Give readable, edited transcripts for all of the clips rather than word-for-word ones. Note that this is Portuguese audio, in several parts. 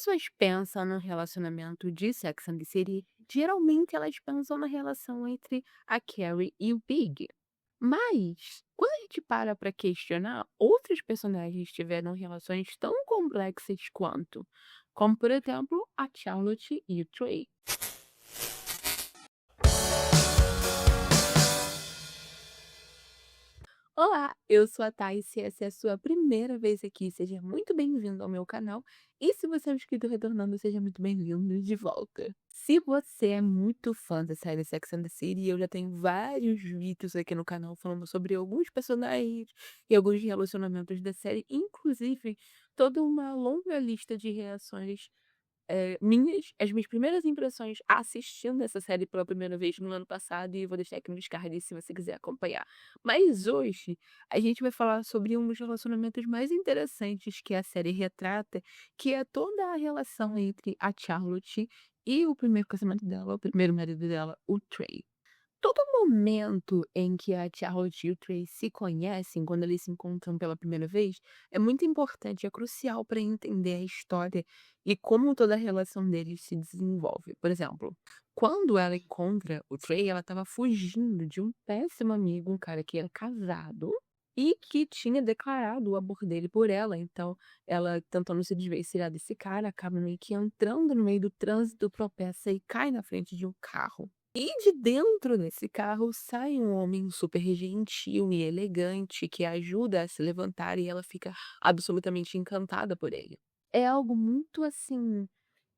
pessoas pensam no relacionamento de Sex and the City, geralmente elas pensam na relação entre a Carrie e o Big. Mas, quando a gente para para questionar, outros personagens tiveram relações tão complexas quanto, como por exemplo a Charlotte e o Trey. Olá, eu sou a Thais, se essa é a sua primeira vez aqui, seja muito bem-vindo ao meu canal. E se você é um inscrito retornando, seja muito bem-vindo de volta. Se você é muito fã da série Sex and the City, eu já tenho vários vídeos aqui no canal falando sobre alguns personagens e alguns relacionamentos da série, inclusive toda uma longa lista de reações as minhas primeiras impressões assistindo essa série pela primeira vez no ano passado, e vou deixar aqui nos cards se você quiser acompanhar. Mas hoje a gente vai falar sobre um dos relacionamentos mais interessantes que a série retrata, que é toda a relação entre a Charlotte e o primeiro casamento dela, o primeiro marido dela, o Trey. Todo momento em que a Charlotte e o Trey se conhecem, quando eles se encontram pela primeira vez, é muito importante, é crucial para entender a história e como toda a relação deles se desenvolve. Por exemplo, quando ela encontra o Trey, ela estava fugindo de um péssimo amigo, um cara que era casado e que tinha declarado o amor dele por ela. Então, ela tentando se desvencilhar desse cara, acaba meio que entrando no meio do trânsito, tropeça e cai na frente de um carro. E de dentro desse carro sai um homem super gentil e elegante que a ajuda a se levantar, e ela fica absolutamente encantada por ele. É algo muito assim,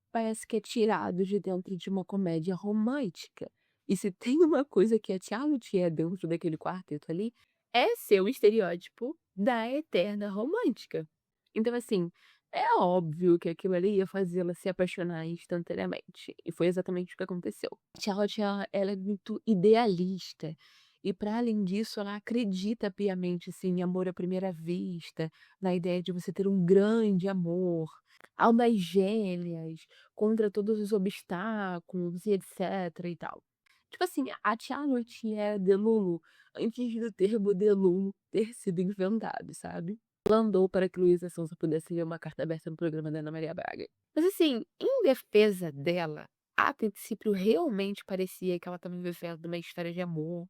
parece que é tirado de dentro de uma comédia romântica. E se tem uma coisa que a Charlotte é dentro daquele quarteto ali, é ser o estereótipo da eterna romântica. Então, assim, é óbvio que aquilo ali ia fazê-la se apaixonar instantaneamente. E foi exatamente o que aconteceu. Charlotte, ela é muito idealista. E para além disso, ela acredita piamente assim, em amor à primeira vista, na ideia de você ter um grande amor, almas gêmeas, contra todos os obstáculos e etc e tal. Tipo assim, a Charlotte é Delulu antes do termo Delulu ter sido inventado, sabe? Ela andou para que Luísa Sonza pudesse ler uma carta aberta no programa da Ana Maria Braga. Mas assim, em defesa dela, a princípio realmente parecia que ela estava vivendo uma história de amor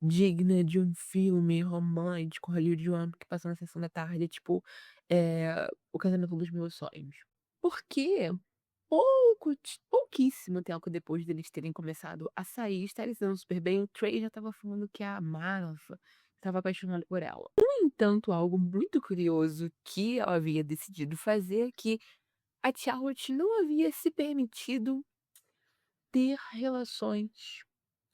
digna de um filme romântico hollywoodiano que passou na sessão da tarde, tipo, O Casamento dos Meus Sonhos. Porque pouquíssimo tempo depois deles terem começado a sair e estarem se dando super bem, o Trey já estava falando que a amava, estava apaixonado por ela. No entanto, algo muito curioso que ela havia decidido fazer é que a Charlotte não havia se permitido ter relações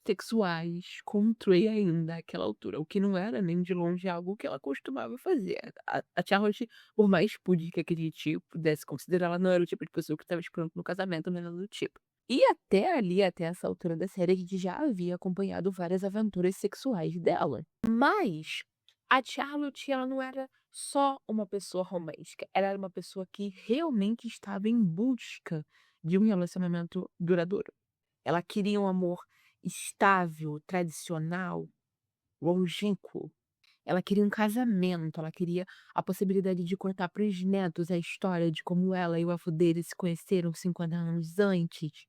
sexuais com o Trey ainda àquela altura, o que não era nem de longe algo que ela costumava fazer. A Charlotte, por mais pudica que a gente pudesse considerar, ela não era o tipo de pessoa que estava esperando no casamento, nem nada do tipo. E até ali, até essa altura da série, a gente já havia acompanhado várias aventuras sexuais dela. Mas a Charlotte, ela não era só uma pessoa romântica, ela era uma pessoa que realmente estava em busca de um relacionamento duradouro. Ela queria um amor estável, tradicional, longínquo. Ela queria um casamento, ela queria a possibilidade de contar para os netos a história de como ela e o avô dele se conheceram 50 anos antes.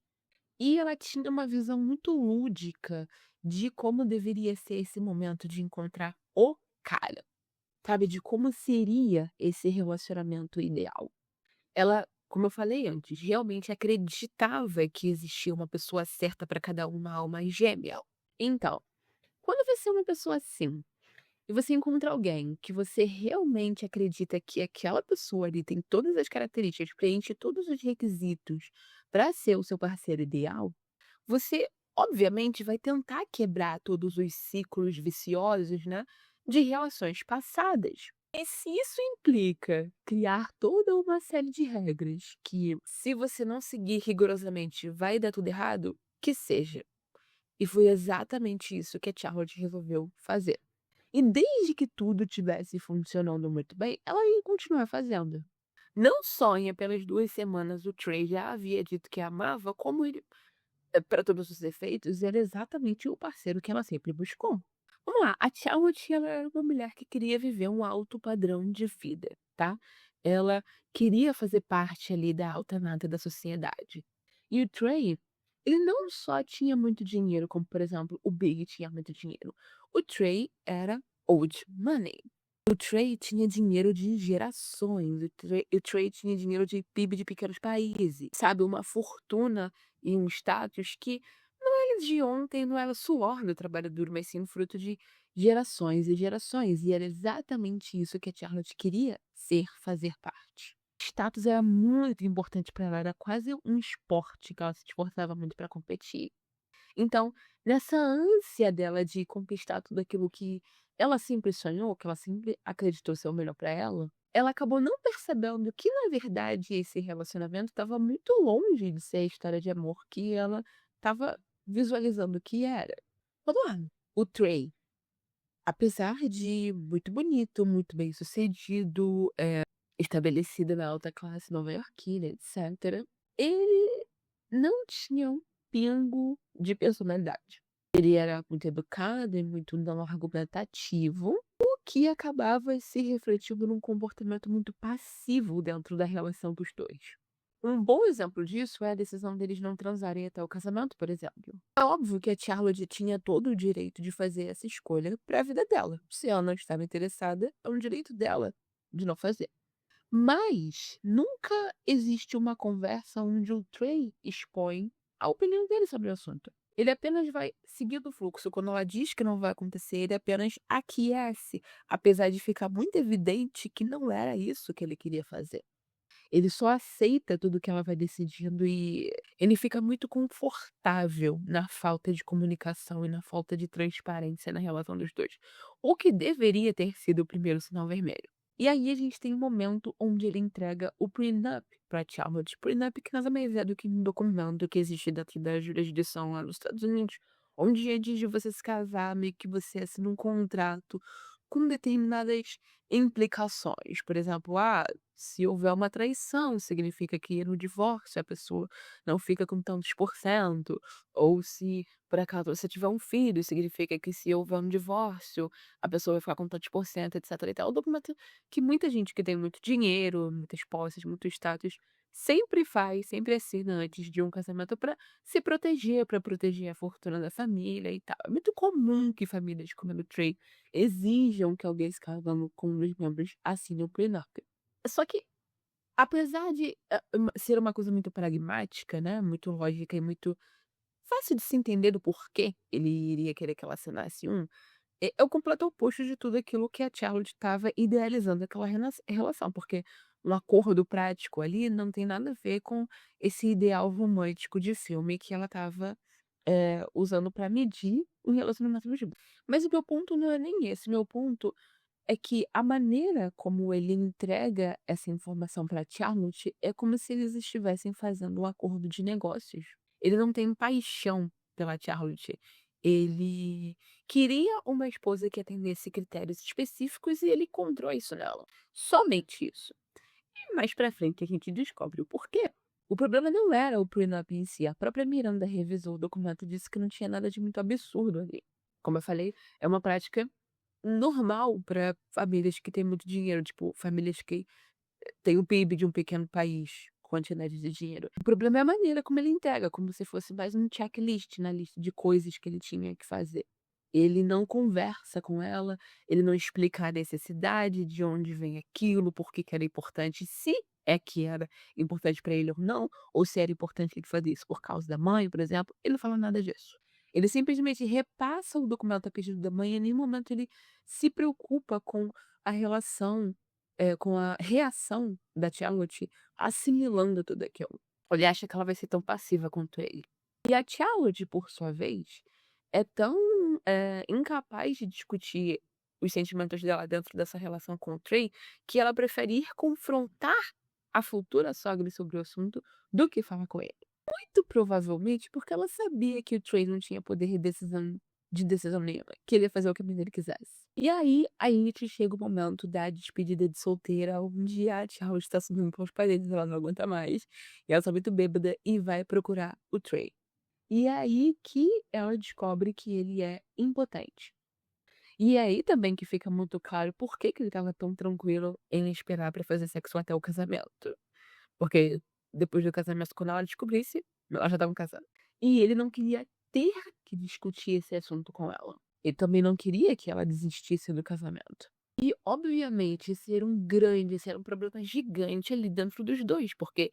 E ela tinha uma visão muito lúdica de como deveria ser esse momento de encontrar o cara, sabe? De como seria esse relacionamento ideal. Ela, como eu falei antes, realmente acreditava que existia uma pessoa certa para cada uma alma gêmea. Então, quando você é uma pessoa assim, e você encontra alguém que você realmente acredita que aquela pessoa ali tem todas as características, preenche todos os requisitos para ser o seu parceiro ideal, você obviamente vai tentar quebrar todos os ciclos viciosos, né, de relações passadas. E se isso implica criar toda uma série de regras que, se você não seguir rigorosamente, vai dar tudo errado, que seja. E foi exatamente isso que a Charlotte resolveu fazer. E desde que tudo tivesse funcionando muito bem, ela ia continuar fazendo. Não só em apenas 2 semanas o Trey já havia dito que a amava, como ele, para todos os efeitos, era exatamente o parceiro que ela sempre buscou. Vamos lá, a Charlotte, ela era uma mulher que queria viver um alto padrão de vida, tá? Ela queria fazer parte ali da alta nata da sociedade. E o Trey, ele não só tinha muito dinheiro, como por exemplo, o Big tinha muito dinheiro. O Trey era old money. O Trey tinha dinheiro de gerações, o Trey tinha dinheiro de PIB de pequenos países, sabe, uma fortuna e um status que não era de ontem, não era suor do trabalho duro, mas sim fruto de gerações e gerações, e era exatamente isso que a Charlotte queria ser, fazer parte. Status era muito importante para ela, era quase um esporte que ela se esforçava muito para competir. Então, nessa ânsia dela de conquistar tudo aquilo que ela sempre sonhou, que ela sempre acreditou ser o melhor para ela acabou não percebendo que, na verdade, esse relacionamento estava muito longe de ser a história de amor que ela estava visualizando que era. Vamos lá. O Trey, apesar de muito bonito, muito bem-sucedido, estabelecido na alta classe nova-iorquina, etc., ele não tinha um pingo de personalidade. Ele era muito educado e muito não argumentativo, o que acabava se refletindo num comportamento muito passivo dentro da relação dos dois. Um bom exemplo disso é a decisão deles não transarem até o casamento, por exemplo. É óbvio que a Charlotte tinha todo o direito de fazer essa escolha para a vida dela. Se ela não estava interessada, é um direito dela de não fazer. Mas nunca existe uma conversa onde o Trey expõe a opinião dele sobre o assunto. Ele apenas vai seguindo o fluxo. Quando ela diz que não vai acontecer, ele apenas aquece, apesar de ficar muito evidente que não era isso que ele queria fazer. Ele só aceita tudo que ela vai decidindo e ele fica muito confortável na falta de comunicação e na falta de transparência na relação dos dois, o que deveria ter sido o primeiro sinal vermelho. E aí a gente tem um momento onde ele entrega o prenup pra Charlotte. Prenup que nada mais é do que um documento que existe dentro da jurisdição lá nos Estados Unidos, onde antes de você se casar, meio que você assina um contrato com determinadas implicações. Por exemplo, se houver uma traição, significa que no divórcio a pessoa não fica com tantos por cento, ou se por acaso você tiver um filho, significa que se houver um divórcio, a pessoa vai ficar com tantos por cento, etc e tal. É um documento que muita gente que tem muito dinheiro, muitas posses, muito status, sempre faz, sempre assina antes de um casamento para se proteger, para proteger a fortuna da família e tal. É muito comum que famílias como a do Trey exijam que alguém se casando com um dos membros assine o prenup. Só que, apesar de, ser uma coisa muito pragmática, né, muito lógica e muito fácil de se entender do porquê ele iria querer que ela assinasse um, é o completo oposto de tudo aquilo que a Charlotte estava idealizando aquela relação, porque um acordo prático ali não tem nada a ver com esse ideal romântico de filme que ela estava, usando para medir o relacionamento dos 2. Mas o meu ponto não é nem esse, meu ponto é que a maneira como ele entrega essa informação para Charlotte é como se eles estivessem fazendo um acordo de negócios. Ele não tem paixão pela Charlotte. Ele queria uma esposa que atendesse critérios específicos e ele encontrou isso nela. Somente isso. E mais pra frente a gente descobre o porquê. O problema não era o prenup em si. A própria Miranda revisou o documento e disse que não tinha nada de muito absurdo ali. Como eu falei, é uma prática normal para famílias que têm muito dinheiro, tipo, famílias que têm o PIB de um pequeno país, quantidade de dinheiro. O problema é a maneira como ele entrega, como se fosse mais um checklist na lista de coisas que ele tinha que fazer. Ele não conversa com ela, ele não explica a necessidade, de onde vem aquilo, por que que era importante, se é que era importante para ele ou não, ou se era importante ele fazer isso por causa da mãe, por exemplo. Ele não fala nada disso. Ele simplesmente repassa o documento a pedido da mãe e em nenhum momento ele se preocupa com a relação, com a reação da Charlotte assimilando tudo aquilo. Ele acha que ela vai ser tão passiva quanto ele. E a Charlotte, por sua vez, é tão, incapaz de discutir os sentimentos dela dentro dessa relação com o Trey, que ela prefere ir confrontar a futura sogra sobre o assunto do que falar com ele. Muito provavelmente porque ela sabia que o Trey não tinha poder de decisão nenhuma, que ele ia fazer o que a mãe dele quisesse. E aí, a gente chega o momento da despedida de solteira, onde a Charlotte está subindo pelas paredes, ela não aguenta mais, e ela tá muito bêbada e vai procurar o Trey. E é aí que ela descobre que ele é impotente. E é aí também que fica muito claro por que que ele estava tão tranquilo em esperar pra fazer sexo até o casamento. Porque depois do casamento, quando ela descobrisse, elas já estavam casadas. E ele não queria ter que discutir esse assunto com ela. Ele também não queria que ela desistisse do casamento. E, obviamente, esse era um problema gigante ali dentro dos 2, porque,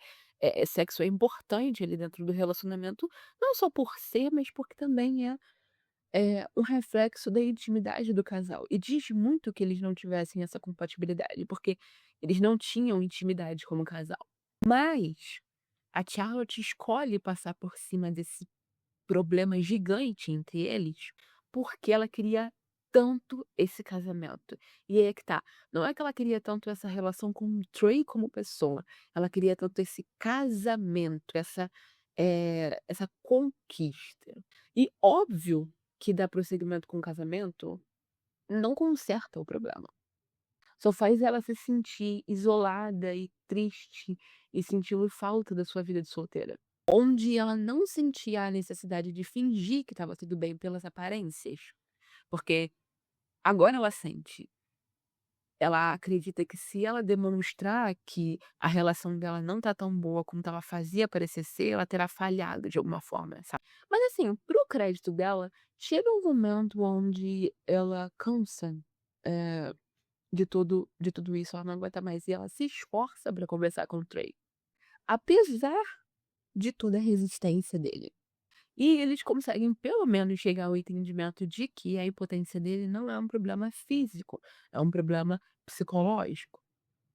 sexo é importante ali dentro do relacionamento, não só por ser, mas porque também um reflexo da intimidade do casal. E diz muito que eles não tivessem essa compatibilidade, porque eles não tinham intimidade como casal. Mas a Charlotte escolhe passar por cima desse problema gigante entre eles, porque ela queria tanto esse casamento. E aí é que tá, não é que ela queria tanto essa relação com o Trey como pessoa, ela queria tanto esse casamento, essa conquista. E óbvio que dar prosseguimento com o casamento não conserta o problema. Só faz ela se sentir isolada e triste e sentindo falta da sua vida de solteira. Onde ela não sentia a necessidade de fingir que estava tudo bem pelas aparências, porque agora ela sente. Ela acredita que se ela demonstrar que a relação dela não tá tão boa como ela fazia parecer ser, ela terá falhado de alguma forma, sabe. Mas assim, para o crédito dela, chega um momento onde ela cansa, eh, de tudo isso, ela não aguenta mais e ela se esforça pra conversar com o Trey, apesar de toda a resistência dele. E eles conseguem pelo menos chegar ao entendimento de que a impotência dele não é um problema físico, é um problema psicológico,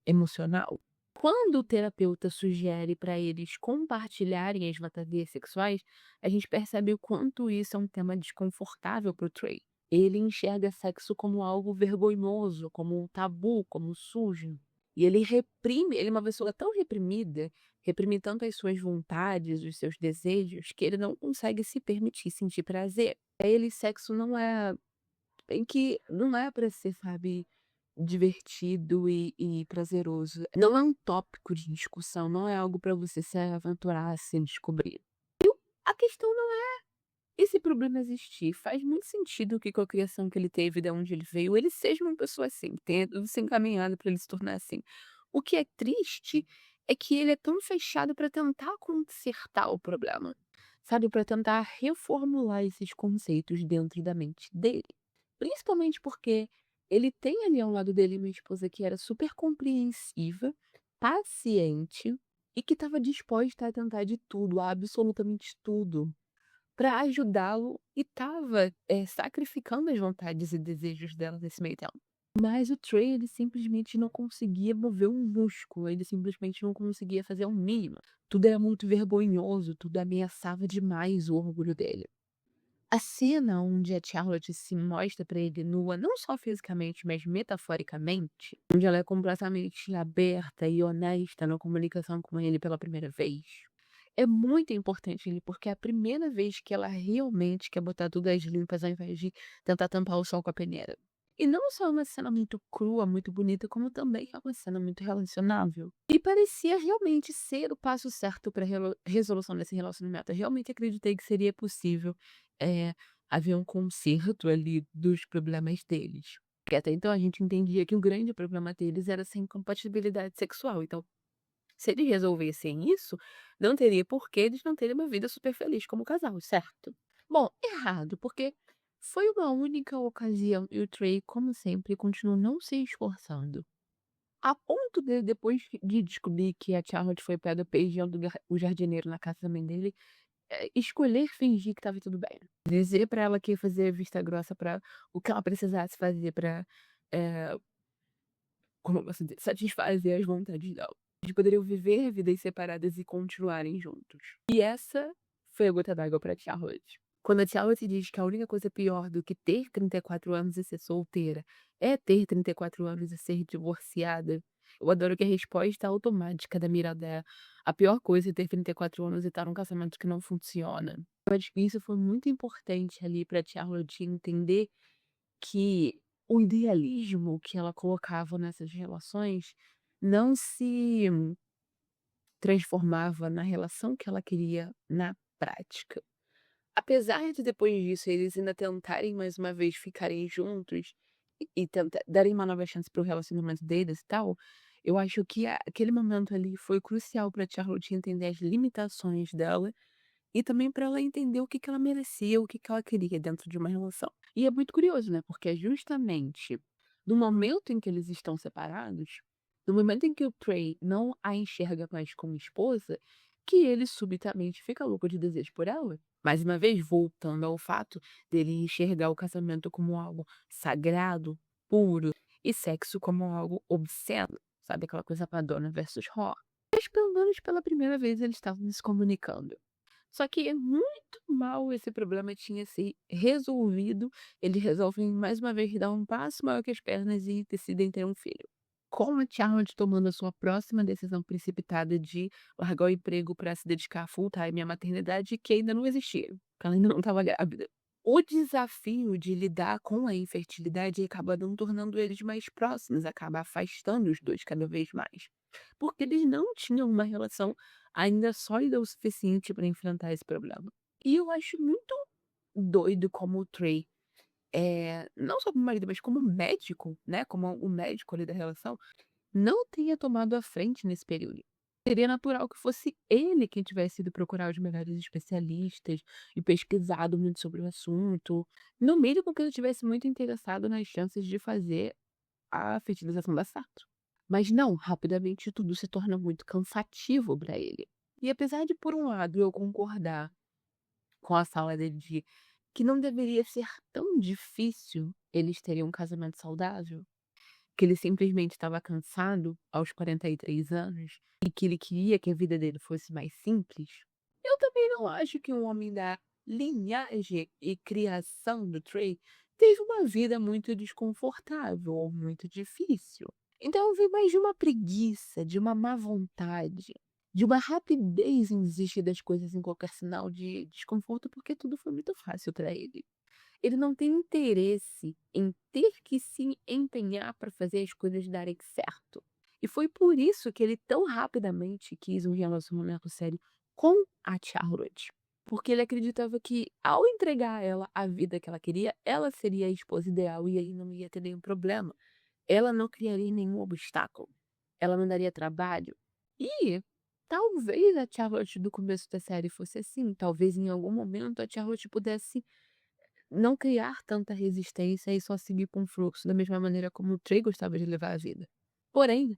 emocional. Quando o terapeuta sugere para eles compartilharem as fantasias sexuais, a gente percebe o quanto isso é um tema desconfortável para o Trey. Ele enxerga sexo como algo vergonhoso, como um tabu, como sujo. E ele é uma pessoa tão reprimida, reprime tanto as suas vontades, os seus desejos, que ele não consegue se permitir sentir prazer. Pra ele, sexo não é pra ser, sabe, divertido e prazeroso. Não é um tópico de discussão, não é algo pra você se aventurar, se descobrir. A questão não é esse problema existir. Faz muito sentido que com a criação que ele teve, de onde ele veio, ele seja uma pessoa assim, tenha tudo se encaminhado pra ele se tornar assim. O que é triste é que ele é tão fechado pra tentar consertar o problema, sabe, pra tentar reformular esses conceitos dentro da mente dele. Principalmente porque ele tem ali ao lado dele uma esposa que era super compreensiva, paciente e que estava disposta a tentar de tudo, absolutamente tudo, para ajudá-lo e estava, sacrificando as vontades e desejos dela nesse meio tempo. Mas o Trey, ele simplesmente não conseguia mover um músculo, ele simplesmente não conseguia fazer o mínimo. Tudo era muito vergonhoso, tudo ameaçava demais o orgulho dele. A cena onde a Charlotte se mostra pra ele nua, não só fisicamente, mas metaforicamente, onde ela é completamente aberta e honesta na comunicação com ele pela primeira vez, é muito importante ali, porque é a primeira vez que ela realmente quer botar tudo às limpas ao invés de tentar tampar o sol com a peneira. E não só é uma cena muito crua, muito bonita, como também é uma cena muito relacionável. E parecia realmente ser o passo certo para a resolução desse relacionamento. Eu realmente acreditei que seria possível eh, haver um conserto ali dos problemas deles. Porque até então a gente entendia que o grande problema deles era essa incompatibilidade sexual. Então, se eles resolvessem isso, não teria por que eles não terem uma vida super feliz como casal, certo? Bom, errado, porque foi uma única ocasião e o Trey, como sempre, continuou não se esforçando. A ponto de, depois de descobrir que a Charlotte foi pega beijando o jardineiro na casa da mãe dele, escolher fingir que estava tudo bem. Dizer pra ela que ia fazer vista grossa pra o que ela precisasse fazer pra, eh, como eu posso dizer, satisfazer as vontades dela. Eles poderiam viver vidas separadas e continuarem juntos. E essa foi a gota d'água pra Charlotte. Quando a Charlotte diz que a única coisa pior do que ter 34 anos e ser solteira é ter 34 anos e ser divorciada, eu adoro que a resposta automática da Miranda é: a pior coisa é ter 34 anos e estar num casamento que não funciona. Eu acho que isso foi muito importante ali pra Charlotte entender que o idealismo que ela colocava nessas relações não se transformava na relação que ela queria na prática. Apesar de depois disso eles ainda tentarem mais uma vez ficarem juntos e tentar darem uma nova chance para o relacionamento deles e tal, eu acho que aquele momento ali foi crucial pra Charlotte entender as limitações dela e também para ela entender o que que ela merecia, o que que ela queria dentro de uma relação. E é muito curioso, né, porque é justamente no momento em que eles estão separados, no momento em que o Trey não a enxerga mais como esposa, que ele subitamente fica louco de desejo por ela. Mais uma vez, voltando ao fato dele enxergar o casamento como algo sagrado, puro, e sexo como algo obsceno, sabe, aquela coisa Madonna versus Rock. Mas pelo menos pela primeira vez eles estavam se comunicando. Só que muito mal esse problema tinha se resolvido, eles resolvem mais uma vez dar um passo maior que as pernas e decidem ter um filho. Com a Charlotte tomando a sua próxima decisão precipitada de largar o emprego para se dedicar full time à maternidade, que ainda não existia, porque ela ainda não estava grávida. O desafio de lidar com a infertilidade acaba não tornando eles mais próximos, acaba afastando os dois cada vez mais. Porque eles não tinham uma relação ainda sólida o suficiente para enfrentar esse problema. E eu acho muito doido como o Trey, não só como marido, mas como médico, né, como o médico ali da relação, não tenha tomado a frente nesse período. Seria natural que fosse ele quem tivesse ido procurar os melhores especialistas e pesquisado muito sobre o assunto. No mínimo que ele tivesse muito interessado nas chances de fazer a fertilização dar certo. Mas não, rapidamente tudo se torna muito cansativo para ele. E apesar de, por um lado, eu concordar com a fala dele de que não deveria ser tão difícil eles terem um casamento saudável, que ele simplesmente estava cansado aos 43 anos e que ele queria que a vida dele fosse mais simples, eu também não acho que um homem da linhagem e criação do Trey teve uma vida muito desconfortável ou muito difícil. Então eu vi mais de uma preguiça, de uma má vontade, de uma rapidez em desistir das coisas em qualquer sinal de desconforto, porque tudo foi muito fácil para ele. Ele não tem interesse em ter que se empenhar para fazer as coisas darem certo. E foi por isso que ele tão rapidamente quis um relacionamento sério com a Charlotte. Porque ele acreditava que, ao entregar a ela a vida que ela queria, ela seria a esposa ideal e aí não ia ter nenhum problema. Ela não criaria nenhum obstáculo. Ela não daria trabalho. E talvez a Charlotte do começo da série fosse assim. Talvez em algum momento a Charlotte pudesse não criar tanta resistência e só seguir com o fluxo, da mesma maneira como o Trey gostava de levar a vida. Porém,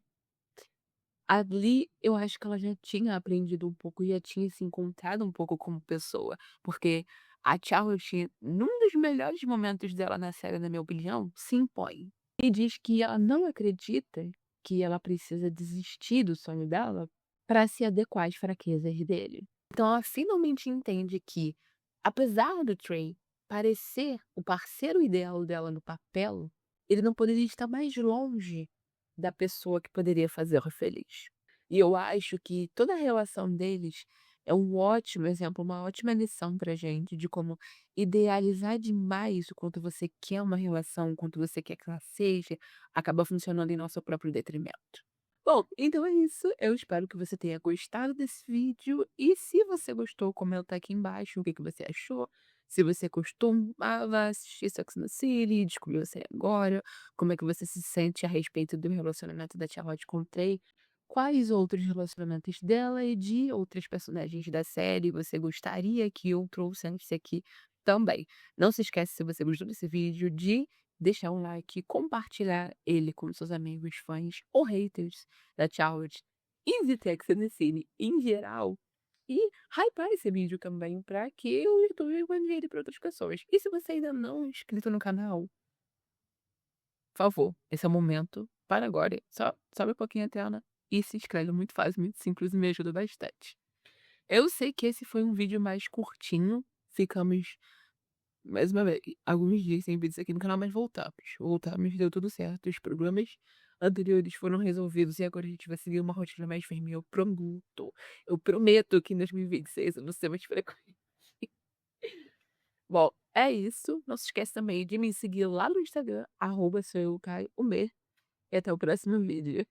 ali eu acho que ela já tinha aprendido um pouco e já tinha se encontrado um pouco como pessoa, porque a Charlotte, num dos melhores momentos dela na série, na minha opinião, se impõe e diz que ela não acredita que ela precisa desistir do sonho dela para se adequar às fraquezas dele. Então ela finalmente entende que, apesar do Trey parecer o parceiro ideal dela no papel, ele não poderia estar mais longe da pessoa que poderia fazê-la feliz. E eu acho que toda a relação deles é um ótimo exemplo, uma ótima lição pra gente de como idealizar demais o quanto você quer uma relação, o quanto você quer que ela seja, acaba funcionando em nosso próprio detrimento. Bom, então é isso. Eu espero que você tenha gostado desse vídeo. E se você gostou, comenta aqui embaixo o que que você achou. Se você costumava assistir Sex and the City, descobriu a série agora, como é que você se sente a respeito do relacionamento da Charlotte com o Trey, quais outros relacionamentos dela e de outras personagens da série você gostaria que eu trouxesse aqui também. Não se esquece, se você gostou desse vídeo, de deixar um like, compartilhar ele com seus amigos, fãs ou haters da Charlotte e de Sex and the City em geral. E hypar esse vídeo também para que o YouTube mande ele para outras pessoas. E se você ainda não é inscrito no canal, por favor, esse é o momento. Para agora, só sobe um pouquinho a tela e se inscreve. Muito fácil, muito simples e me ajuda bastante. Eu sei que esse foi um vídeo mais curtinho. Ficamos, mais uma vez, alguns dias sem vídeos aqui no canal, mas voltamos. Voltamos, deu tudo certo. Os problemas anteriores foram resolvidos e agora a gente vai seguir uma rotina mais firme. Eu prometo. Eu prometo que em 2026 eu não ser mais frequente. Bom, é isso. Não se esquece também de me seguir lá no Instagram, @soueucaio1. E até o próximo vídeo.